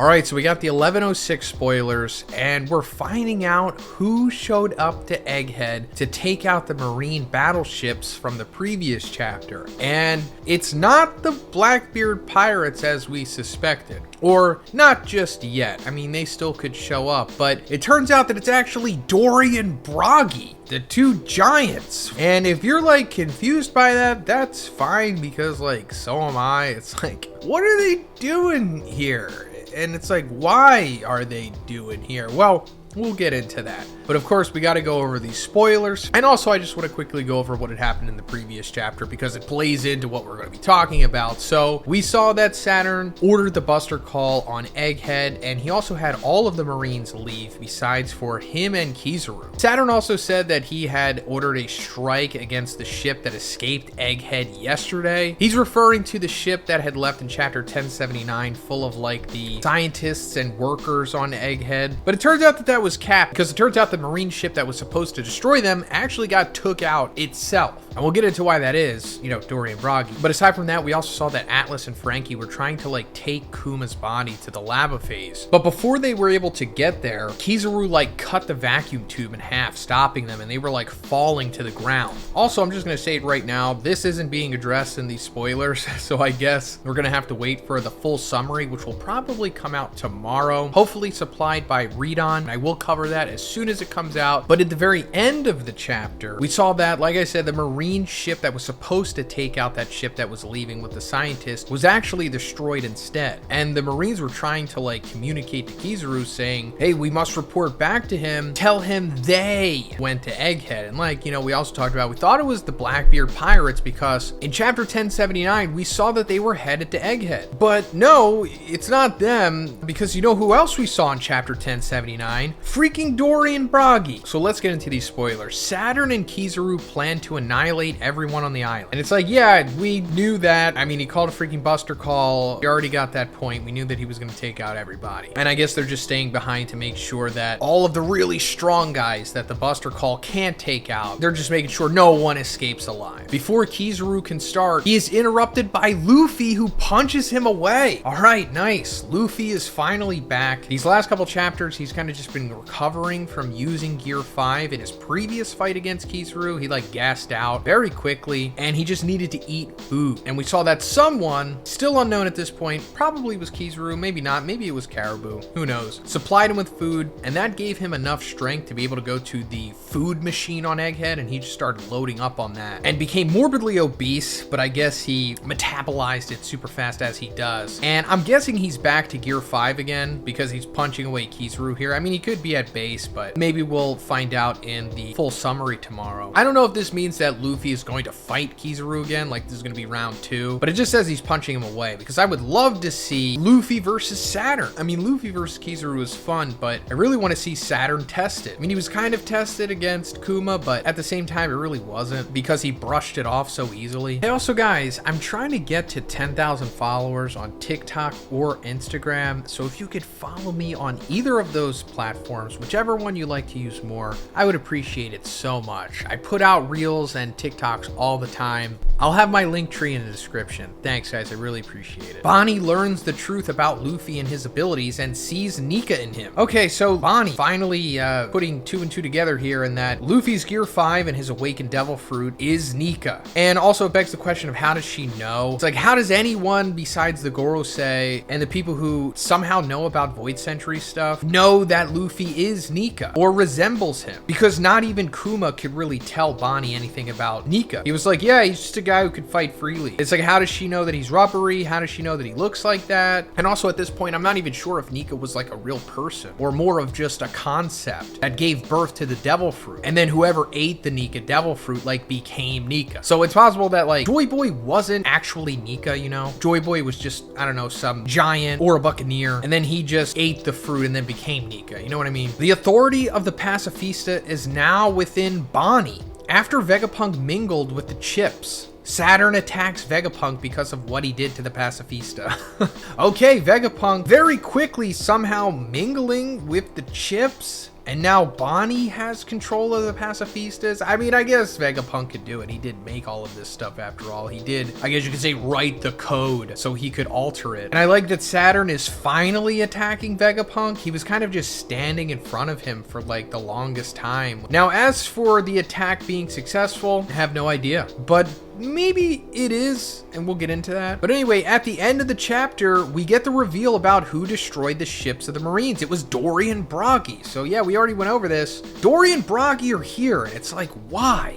All right, so we got the 1106 spoilers, and we're finding out who showed up to Egghead to take out the Marine battleships from the previous chapter. And it's not the Blackbeard pirates as we suspected. Or not just yet. I mean, they still could show up, but it turns out that it's actually Dory and Broggy, the two giants. And if you're like confused by that, that's fine, because like, so am I. It's like, what are they doing here? And it's like, why are they doing here? Well, we'll get into that. But of course, we got to go over these spoilers. And also, I just want to quickly go over what had happened in the previous chapter because it plays into what we're going to be talking about. So we saw that Saturn ordered the Buster Call on Egghead, and he also had all of the Marines leave besides for him and Kizaru. Saturn also said that he had ordered a strike against the ship that escaped Egghead yesterday. He's referring to the ship that had left in chapter 1079 full of like the scientists and workers on Egghead. But it turns out that that was capped because it turns out the Marine ship that was supposed to destroy them actually got took out itself. And we'll get into why that is, you know, Dory and Broggy. But aside from that, we also saw that Atlas and Frankie were trying to like take Kuma's body to the lava phase. But before they were able to get there, Kizaru like cut the vacuum tube in half, stopping them, and they were like falling to the ground. Also, I'm just gonna say it right now, this isn't being addressed in these spoilers, so I guess we're gonna have to wait for the full summary, which will probably come out tomorrow, hopefully supplied by Read On. I will cover that as soon as it comes out. But at the very end of the chapter, we saw that, like I said, the Marine ship that was supposed to take out that ship that was leaving with the scientist was actually destroyed instead. And the Marines were trying to like communicate to Kizaru saying, hey, we must report back to him, tell him they went to Egghead. And like, you know, we also talked about, we thought it was the Blackbeard pirates because in chapter 1079, we saw that they were headed to Egghead. But no, it's not them, because you know who else we saw in chapter 1079? Freaking Dory and Broggy. So let's get into these spoilers. Saturn and Kizaru plan to annihilate everyone on the island. And it's like, yeah, we knew that. I mean, he called a freaking Buster Call. We already got that point. We knew that he was going to take out everybody. And I guess they're just staying behind to make sure that all of the really strong guys that the Buster Call can't take out, they're just making sure no one escapes alive. Before Kizaru can start, he is interrupted by Luffy, who punches him away. All right, nice. Luffy is finally back. These last couple chapters, he's kind of just been recovering from using Gear 5 in his previous fight against Kizaru. He like gassed out very quickly, and he just needed to eat food. And we saw that someone, still unknown at this point, probably was Kizaru, maybe not, maybe it was Caribou, who knows, supplied him with food, and that gave him enough strength to be able to go to the food machine on Egghead, and he just started loading up on that and became morbidly obese, but I guess he metabolized it super fast as he does. And I'm guessing he's back to Gear 5 again because he's punching away Kizaru here. I mean, he could be at base, but maybe we'll find out in the full summary tomorrow. I don't know if this means that Luffy is going to fight Kizaru again, like this is going to be round 2, but it just says he's punching him away, because I would love to see Luffy versus Saturn. I mean, Luffy versus Kizaru is fun, but I really want to see Saturn tested. I mean, he was kind of tested against Kuma, but at the same time, it really wasn't because he brushed it off so easily. Hey, also guys, I'm trying to get to 10,000 followers on TikTok or Instagram, so if you could follow me on either of those platforms, whichever one you like to use more, I would appreciate it so much. I put out reels and TikToks all the time. I'll have my link tree in the description. Thanks guys, I really appreciate it. Bonnie learns the truth about Luffy and his abilities and sees Nika in him. Okay, so Bonnie finally putting 2 and 2 together here, in that Luffy's Gear 5 and his awakened devil fruit is Nika. And also it begs the question of, how does she know? It's like, how does anyone besides the Gorosei and the people who somehow know about Void Century stuff know that Luffy is Nika or resembles him? Because not even Kuma could really tell Bonnie anything about Nika. He was like, yeah, he's just a guy who could fight freely. It's like, how does she know that he's rubbery? How does she know that he looks like that? And also at this point, I'm not even sure if Nika was like a real person or more of just a concept that gave birth to the devil fruit. And then whoever ate the Nika devil fruit like became Nika. So it's possible that like Joy Boy wasn't actually Nika, you know? Joy Boy was just, I don't know, some giant or a buccaneer, and then he just ate the fruit and then became Nika. You know what I mean? The authority of the pacifista is now within Bonnie. After Vegapunk mingled with the chips, Saturn attacks Vegapunk because of what he did to the pacifista. Okay, Vegapunk very quickly somehow mingling with the chips and now Bonnie has control of the pacifistas. I mean, I guess Vegapunk could do it. He did make all of this stuff after all. He did, I guess you could say, write the code so he could alter it. And I like that Saturn is finally attacking Vegapunk. He was kind of just standing in front of him for like the longest time. Now, as for the attack being successful, I have no idea, but maybe it is, and we'll get into that. But anyway, at the end of the chapter, we get the reveal about who destroyed the ships of the Marines. It was Dory and Broggy. So yeah, we already went over this. Dory and Broggy are here, and it's like, why?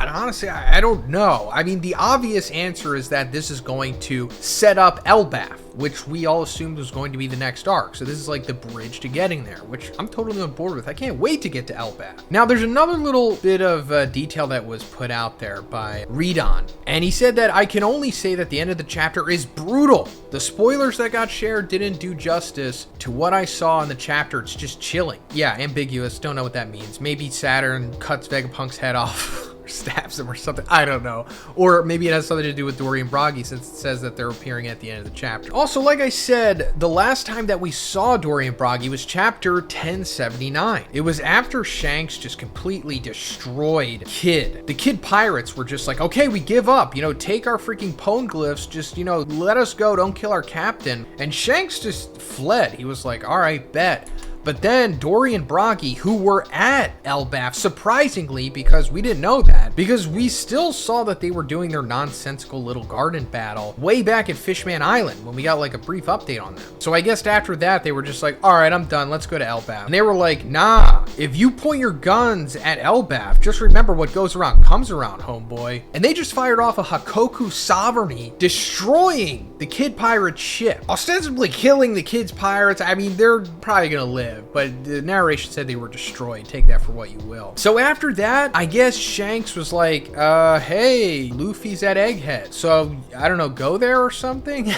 Honestly, I don't know. I mean, the obvious answer is that this is going to set up Elbaf, which we all assumed was going to be the next arc. So this is like the bridge to getting there, which I'm totally on board with. I can't wait to get to Elbaf. Now, there's another little bit of detail that was put out there by Redon, and he said that I can only say that the end of the chapter is brutal. The spoilers that got shared didn't do justice to what I saw in the chapter. It's just chilling. Yeah, ambiguous. Don't know what that means. Maybe Saturn cuts Vegapunk's head off. Stabs him or something, I don't know. Or maybe it has something to do with Dory and Broggy, since it says that they're appearing at the end of the chapter. Also, like I said, the last time that we saw Dory and Broggy was chapter 1079. It was after Shanks just completely destroyed Kid. The Kid pirates were just like, okay, we give up, you know, take our freaking poneglyphs, just, you know, let us go, don't kill our captain. And Shanks just fled. He was like, all right, bet. But then Dory and Broggy, who were at Elbaf, surprisingly, because we didn't know that, because we still saw that they were doing their nonsensical little garden battle way back at Fishman Island when we got like a brief update on them. So I guess after that, they were just like, all right, I'm done. Let's go to Elbaf. And they were like, nah, if you point your guns at Elbaf, just remember what goes around comes around, homeboy. And they just fired off a Hakoku Sovereignty, destroying the Kid Pirate ship, ostensibly killing the Kid's pirates. I mean, they're probably gonna live, but the narration said they were destroyed. Take that for what you will. So after that, I guess Shanks was like, hey, Luffy's at Egghead, so I don't know, go there or something.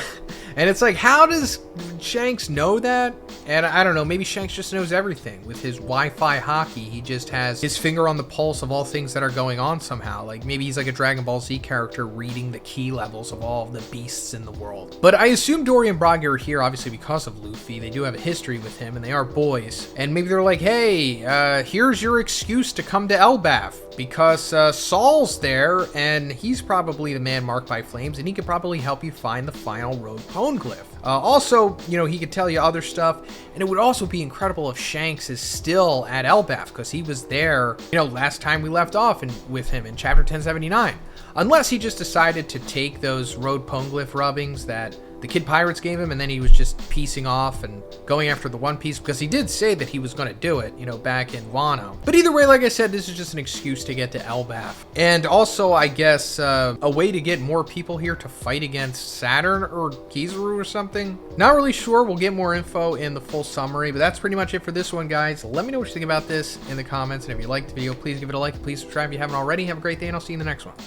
And it's like, how does Shanks know that? And I don't know, maybe Shanks just knows everything. With his Wi-Fi hockey, he just has his finger on the pulse of all things that are going on somehow. Like maybe he's like a Dragon Ball Z character reading the key levels of all of the beasts in the world. But I assume Dory and Broggy are here obviously because of Luffy. They do have a history with him and they are boys. And maybe they're like, hey, here's your excuse to come to Elbaf. Because Saul's there, and he's probably the man marked by flames, and he could probably help you find the final road poneglyph. Also, you know, he could tell you other stuff, and it would also be incredible if Shanks is still at Elbaf, because he was there, you know, last time we left off with him in chapter 1079. Unless he just decided to take those road poneglyph rubbings that the Kid Pirates gave him, and then he was just piecing off and going after the One Piece, because he did say that he was going to do it, you know, back in Wano. But either way, like I said, this is just an excuse to get to Elbaf. And also, I guess, a way to get more people here to fight against Saturn or Kizaru or something. Not really sure. We'll get more info in the full summary, but that's pretty much it for this one, guys. Let me know what you think about this in the comments, and if you liked the video, please give it a like. Please subscribe if you haven't already. Have a great day, and I'll see you in the next one.